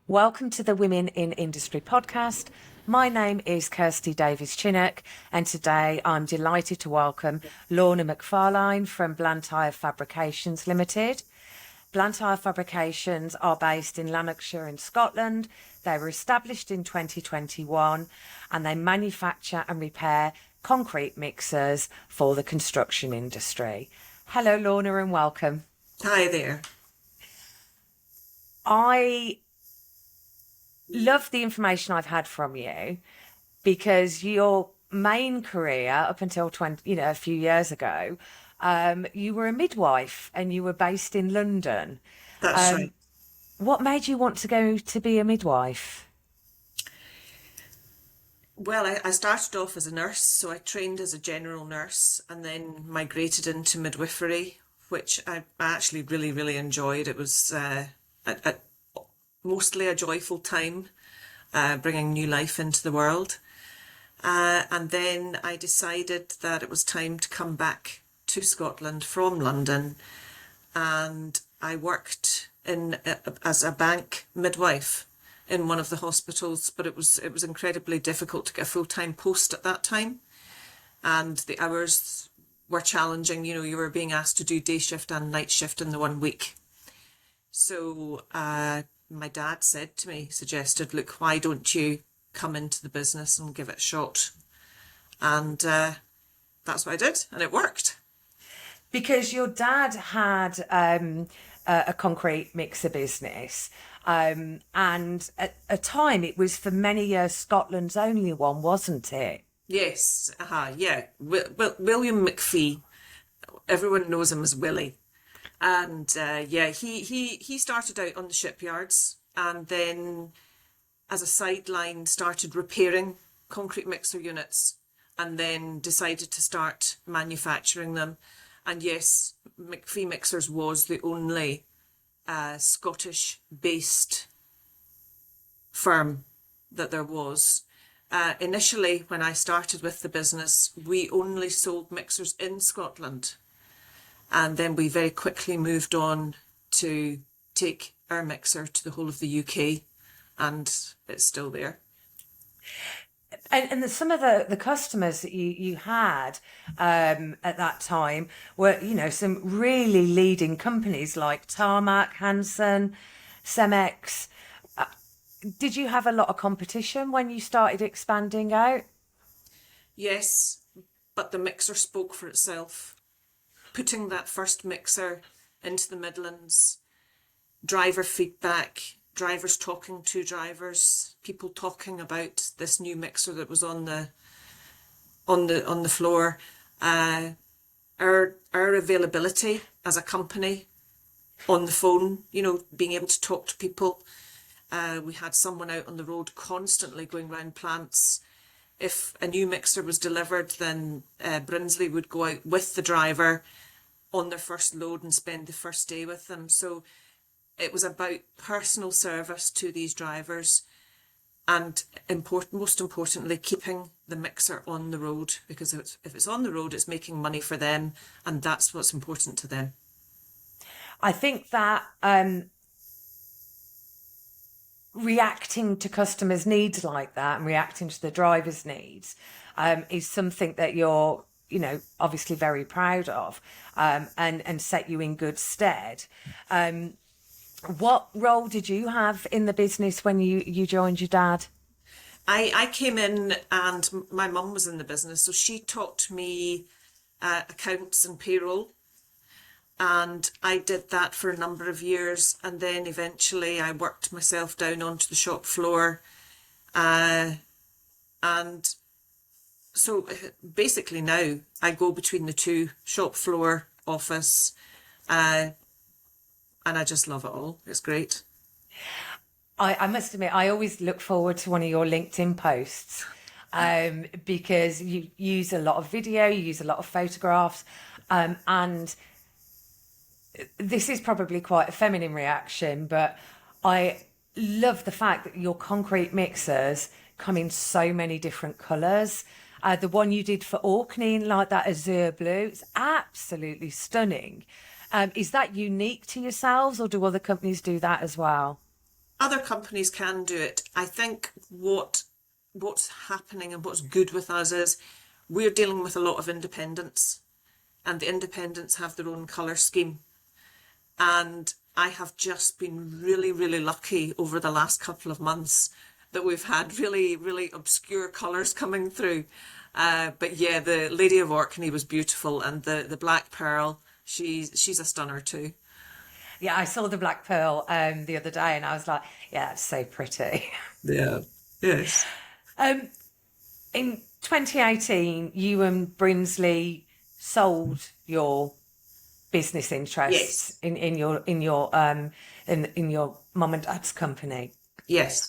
Welcome to the Women in Industry podcast. My name is Kirsty Davies-Chinnock, and today I'm delighted to welcome Lorna McFarlane from Blantyre Fabrications Limited. Blantyre Fabrications are based in Lanarkshire in Scotland. They were established in 2021 and they manufacture and repair concrete mixers for the construction industry. Hello, Lorna, and welcome. Hi there. I love the information I've had from you because your main career up until a few years ago, you were a midwife and you were based in London. That's right. What made you want to go to be a midwife? Well, I started off as a nurse, so I trained as a general nurse and then migrated into midwifery, which I actually really, really enjoyed. It was mostly a joyful time, bringing new life into the world. And then I decided that it was time to come back to Scotland from London, and I worked as a bank midwife in one of the hospitals, but it was incredibly difficult to get a full-time post at that time, and the hours were challenging. You know, you were being asked to do day shift and night shift in the 1 week. So my dad suggested, look, why don't you come into the business and give it a shot? And that's what I did, and it worked. Because your dad had a concrete mixer business, and at a time it was for many years Scotland's only one, wasn't it? Yes, yeah. William McPhee, everyone knows him as Willie. And he started out on the shipyards and then as a sideline started repairing concrete mixer units and then decided to start manufacturing them. And yes, McPhee Mixers was the only Scottish-based firm that there was. Initially, when I started with the business, we only sold mixers in Scotland. And then we very quickly moved on to take our mixer to the whole of the UK, and it's still there. And some of the customers that you had at that time were, some really leading companies like Tarmac, Hanson, Cemex. Did you have a lot of competition when you started expanding out? Yes, but the mixer spoke for itself. Putting that first mixer into the Midlands, driver feedback, drivers talking to drivers, people talking about this new mixer that was on the floor. Our availability as a company on the phone, being able to talk to people. We had someone out on the road constantly going around plants. If a new mixer was delivered, then Brinsley would go out with the driver on their first load and spend the first day with them. So it was about personal service to these drivers and most importantly, keeping the mixer on the road, because if it's on the road, it's making money for them, and that's what's important to them. I think that reacting to customers' needs like that and reacting to the driver's needs is something that you're obviously very proud of, and set you in good stead. What role did you have in the business when you joined your dad? I came in and my mum was in the business, so she taught me accounts and payroll, and I did that for a number of years, and then eventually I worked myself down onto the shop floor, and so basically now I go between the two, shop floor, office, and I just love it all. It's great. I must admit, I always look forward to one of your LinkedIn posts because you use a lot of video, you use a lot of photographs, and this is probably quite a feminine reaction, but I love the fact that your concrete mixers come in so many different colours. The one you did for Orkney, like that azure blue, it's absolutely stunning. Is that unique to yourselves, or do other companies do that as well? Other companies can do it. I think what's happening and what's good with us is we're dealing with a lot of independents, and the independents have their own colour scheme. And I have just been really, really lucky over the last couple of months that we've had really, really obscure colours coming through. But yeah, the Lady of Orkney was beautiful, and the Black Pearl, she's a stunner too. Yeah, I saw the black pearl the other day, and I was like, yeah, that's so pretty. Yeah. Yes. In 2018, you and Brinsley sold your business interests Yes. in your mum and dad's company. Yes.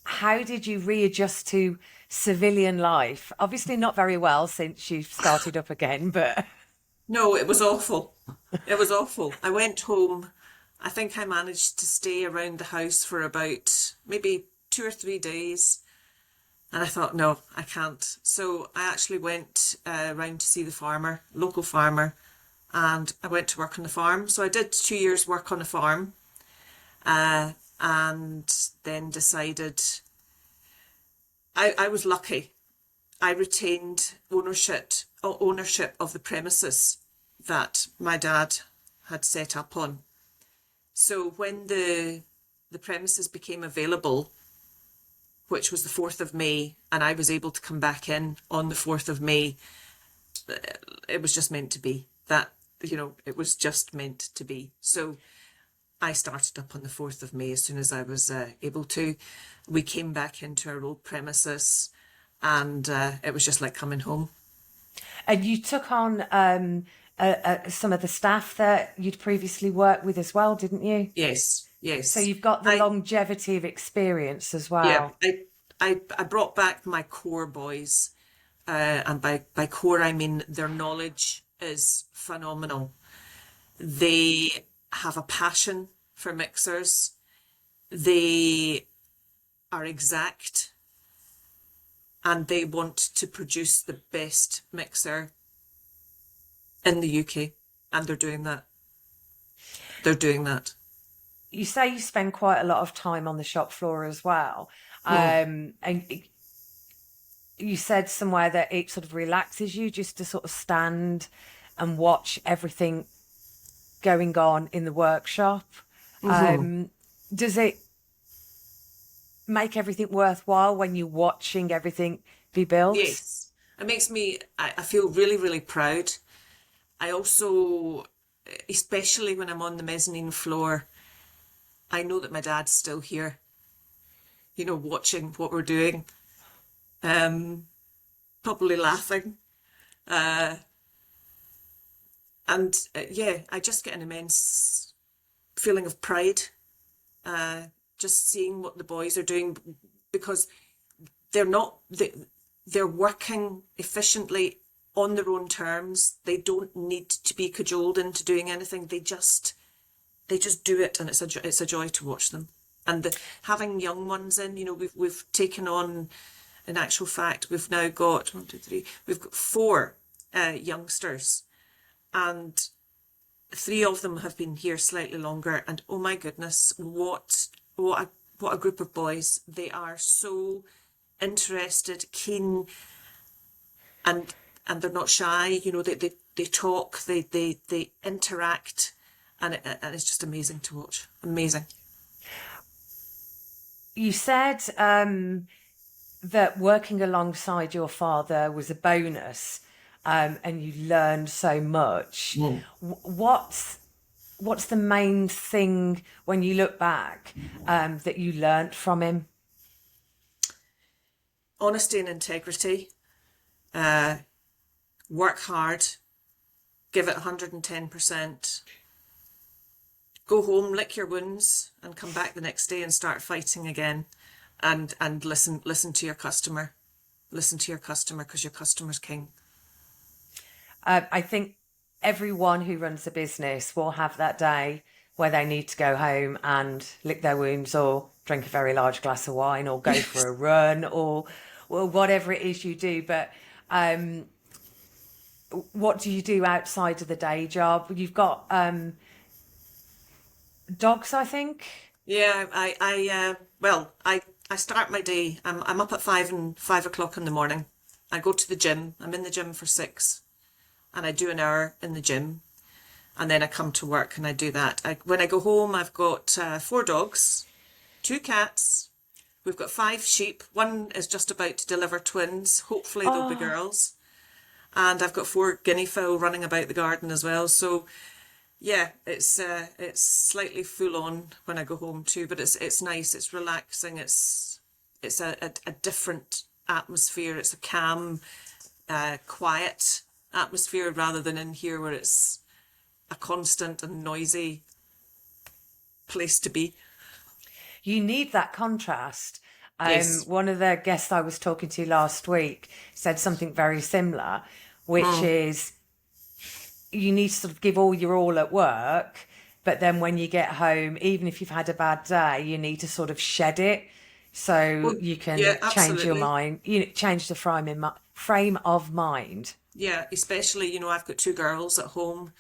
How did you readjust to civilian life? Obviously, not very well since you've started up again, but No, it was awful. It was awful. I went home. I think I managed to stay around the house for about maybe 2 or 3 days. And I thought, no, I can't. So I actually went round to see the farmer, local farmer, and I went to work on the farm. So I did 2 years work on the farm, and then decided I was lucky. I retained ownership of the premises that my dad had set up on. So when the premises became available, which was the 4th of May, and I was able to come back in on the 4th of May, it was just meant to be. That, it was just meant to be. So I started up on the 4th of May as soon as I was able to. We came back into our old premises, and it was just like coming home. and you took on some of the staff that you'd previously worked with as well, didn't you? Yes, So yes. you've got the I longevity of experience as Yeah, well. I brought back my core boys, and by core I mean their knowledge is phenomenal. They have a passion for mixers. They are exact, and they want to produce the best mixer in the UK, and they're doing that. They're doing that. You say you spend quite a lot of time on the shop floor as well. Mm. You said somewhere that it sort of relaxes you just to sort of stand and watch everything going on in the workshop. Mm-hmm. Does it make everything worthwhile when you're watching everything be built? Yes, it makes me. I feel really, really proud. I also, especially when I'm on the mezzanine floor, I know that my dad's still here, watching what we're doing, um, probably laughing. Uh, and yeah, I just get an immense feeling of pride, just seeing what the boys are doing, because they're not, they're working efficiently on their own terms. They don't need to be cajoled into doing anything. They just do it, and it's a joy to watch them. And having young ones in, we've taken on, in actual fact, we've now got one, two, three, we've got four youngsters, and three of them have been here slightly longer. And oh my goodness, what a group of boys! They are so interested, keen, and they're not shy. They talk, they interact, and it's just amazing to watch. Amazing. You said that working alongside your father was a bonus, and you learned so much. Mm. What's the main thing when you look back that you learnt from him? Honesty and integrity. Work hard. Give it 110%. Go home, lick your wounds, and come back the next day and start fighting again. And listen to your customer. Listen to your customer, because your customer's king. I think everyone who runs a business will have that day where they need to go home and lick their wounds or drink a very large glass of wine or go for a run or whatever it is you do. But what do you do outside of the day job? You've got Dogs, I think. Yeah, I start my day. I'm up at 5 o'clock in the morning. I go to the gym. I'm in the gym for 6, and I do an hour in the gym, and then I come to work and I do that. When I go home, I've got 4 dogs, 2 cats. We've got 5 sheep. One is just about to deliver twins. Hopefully they'll be Oh, girls. And I've got 4 guinea fowl running about the garden as well. So yeah, it's slightly full on when I go home too, but it's nice. It's relaxing. It's a different atmosphere. It's a calm, quiet atmosphere rather than in here where it's a constant and noisy place to be. you need that contrast. Yes. One of the guests I was talking to last week said something very similar, which Mm. is you need to sort of give all your all at work, but then when you get home, even if you've had a bad day, you need to sort of shed it so Well, you yeah, can change your absolutely. mind, change the frame of mind. Yeah, especially, I've got 2 girls at home,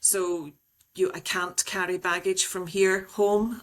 so I can't carry baggage from here home.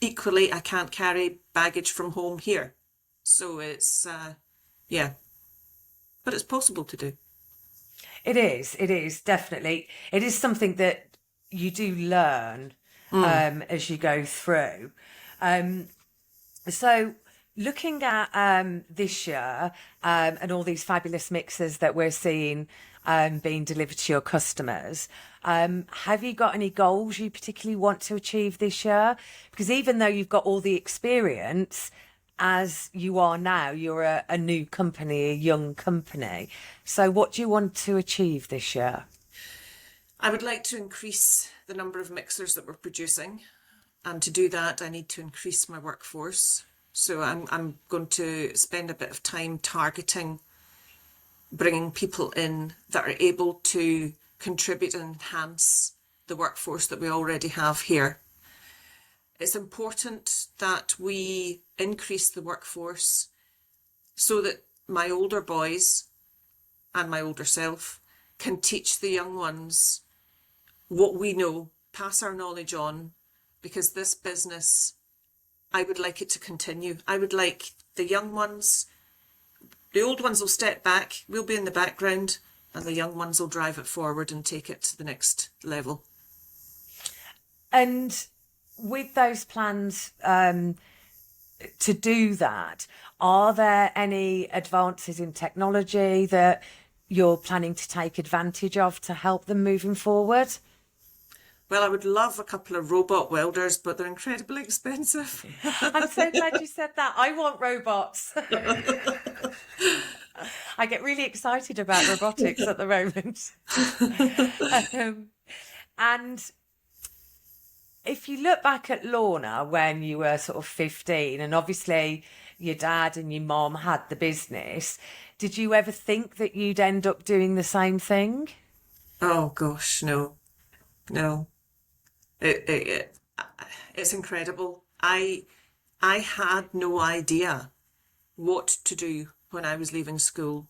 Equally, I can't carry baggage from home here. So yeah, but it's possible to do. It is definitely. It is something that you do learn Mm. as you go through. Um, So, looking at this year and all these fabulous mixes that we're seeing being delivered to your customers, have you got any goals you particularly want to achieve this year? Because even though you've got all the experience, as you are now, you're a new company, a young company. So, what do you want to achieve this year? I would like to increase the number of mixers that we're producing. And to do that, I need to increase my workforce. So I'm going to spend a bit of time targeting bringing people in that are able to contribute and enhance the workforce that we already have here. It's important that we increase the workforce so that my older boys and my older self can teach the young ones what we know, pass our knowledge on, because this business, I would like it to continue. I would like the young ones, the old ones will step back, we'll be in the background, and the young ones will drive it forward and take it to the next level. And with those plans to do that, are there any advances in technology that you're planning to take advantage of to help them moving forward? Well, I would love a couple of robot welders, but they're incredibly expensive. I'm so glad you said that. I want robots. I get really excited about robotics at the moment. um, and if you look back at Lorna when you were sort of 15, and obviously your dad and your mom had the business, did you ever think that you'd end up doing the same thing? Oh gosh, no, no. It it's incredible. I had no idea what to do when I was leaving school,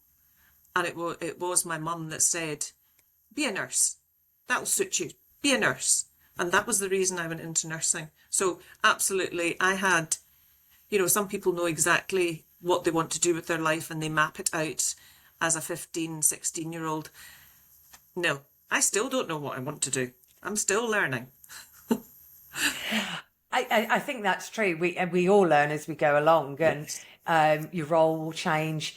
and it was my mum that said, "Be a nurse. That'll suit you. Be a nurse." And that was the reason I went into nursing. So absolutely, I had, some people know exactly what they want to do with their life and they map it out as a 15, 16-year-old. No, I still don't know what I want to do. I'm still learning. I think that's true. We all learn as we go along, and Yes. your role will change,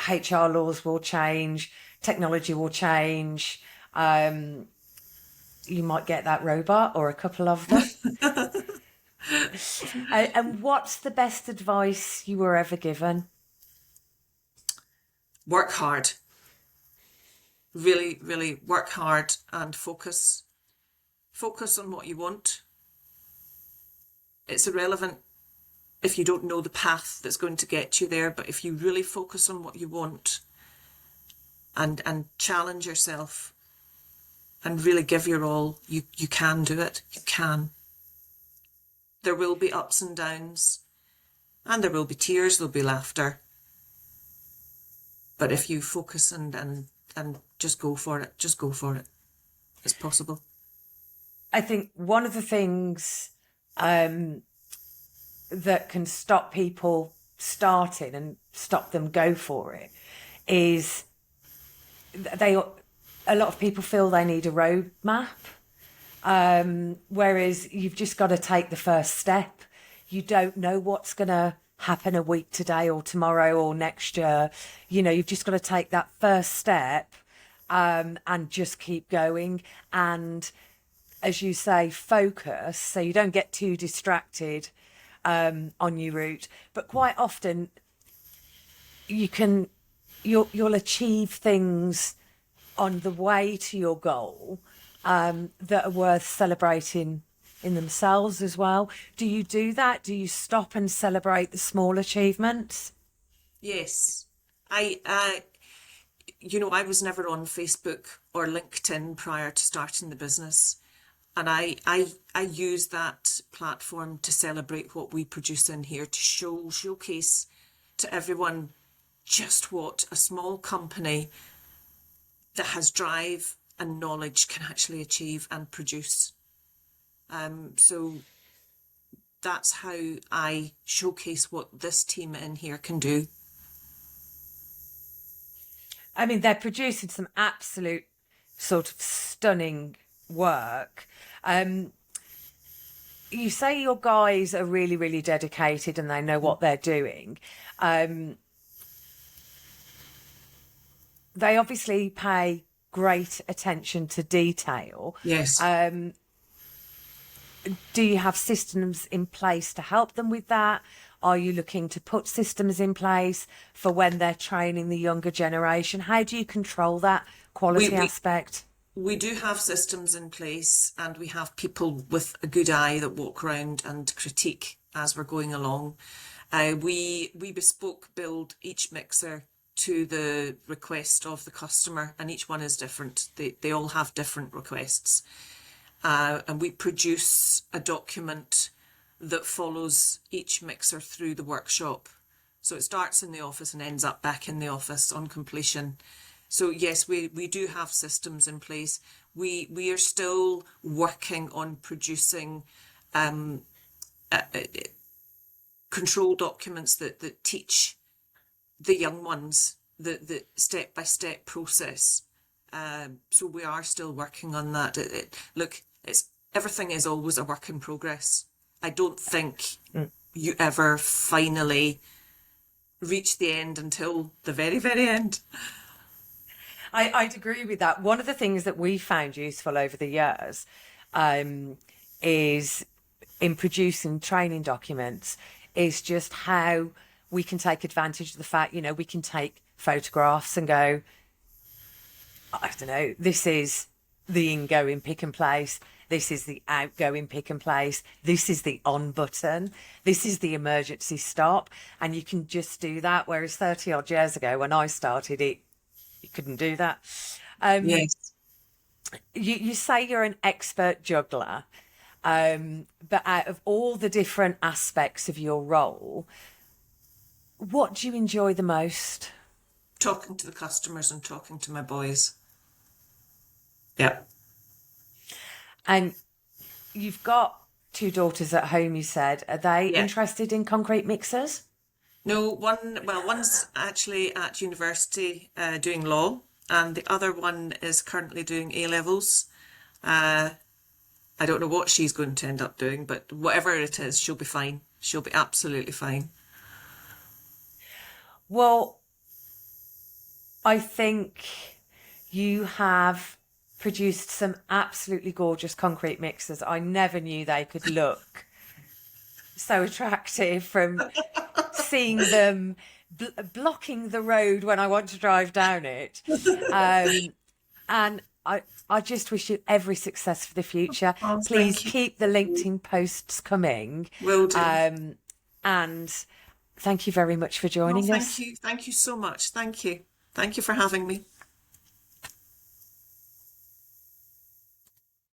HR laws will change, technology will change. Um, you might get that robot or a couple of them. And what's the best advice you were ever given? Work hard. Really, really work hard and focus. Focus on what you want. It's irrelevant if you don't know the path that's going to get you there, but if you really focus on what you want and challenge yourself and really give your all, you can do it. You can. There will be ups and downs, and there will be tears, there'll be laughter. But if you focus and just go for it, just go for it. It's possible. I think one of the things that can stop people starting and stop them go for it is a lot of people feel they need a roadmap, whereas you've just got to take the first step. You don't know what's going to happen a week today or tomorrow or next year. You know, you've just got to take that first step, and just keep going. And as you say, focus so you don't get too distracted on your route. But quite often you'll achieve things on the way to your goal that are worth celebrating in themselves as well. Do you do that? Do you stop and celebrate the small achievements? Yes. I I was never on Facebook or LinkedIn prior to starting the business. And I use that platform to celebrate what we produce in here, to showcase to everyone just what a small company that has drive and knowledge can actually achieve and produce. So that's how I showcase what this team in here can do. I mean, they're producing some absolute sort of stunning work. You say your guys are really, really dedicated and they know what they're doing. They obviously pay great attention to detail. Yes. Do you have systems in place to help them with that? Are you looking to put systems in place for when they're training the younger generation? How do you control that quality aspect? We do have systems in place, and we have people with a good eye that walk around and critique as we're going along. We bespoke build each mixer to the request of the customer, and each one is different. They all have different requests. And we produce a document that follows each mixer through the workshop. So it starts in the office and ends up back in the office on completion. So yes, we do have systems in place. We are still working on producing control documents that teach the young ones the step-by-step process. So we are still working on that. Look, everything is always a work in progress. I don't think you ever finally reach the end until the very, very end. I'd agree with that. One of the things that we found useful over the years is in producing training documents is just how we can take advantage of the fact, we can take photographs and go, I don't know, this is the ingoing pick and place. This is the outgoing pick and place. This is the on button. This is the emergency stop. And you can just do that. Whereas 30 odd years ago when I started it, you couldn't do that. Yes. You say you're an expert juggler, but out of all the different aspects of your role, what do you enjoy the most? Talking to the customers and talking to my boys. Yeah. And you've got 2 daughters at home, you said. Are they interested in concrete mixers? No, one's actually at university doing law, and the other one is currently doing A-levels. I don't know what she's going to end up doing, but whatever it is, she'll be fine. She'll be absolutely fine. Well, I think you have produced some absolutely gorgeous concrete mixers. I never knew they could look so attractive from seeing them blocking the road when I want to drive down it. And I just wish you every success for the future. Oh, Please keep the LinkedIn posts coming. Will do. And thank you very much for joining us. Thank you so much. Thank you for having me.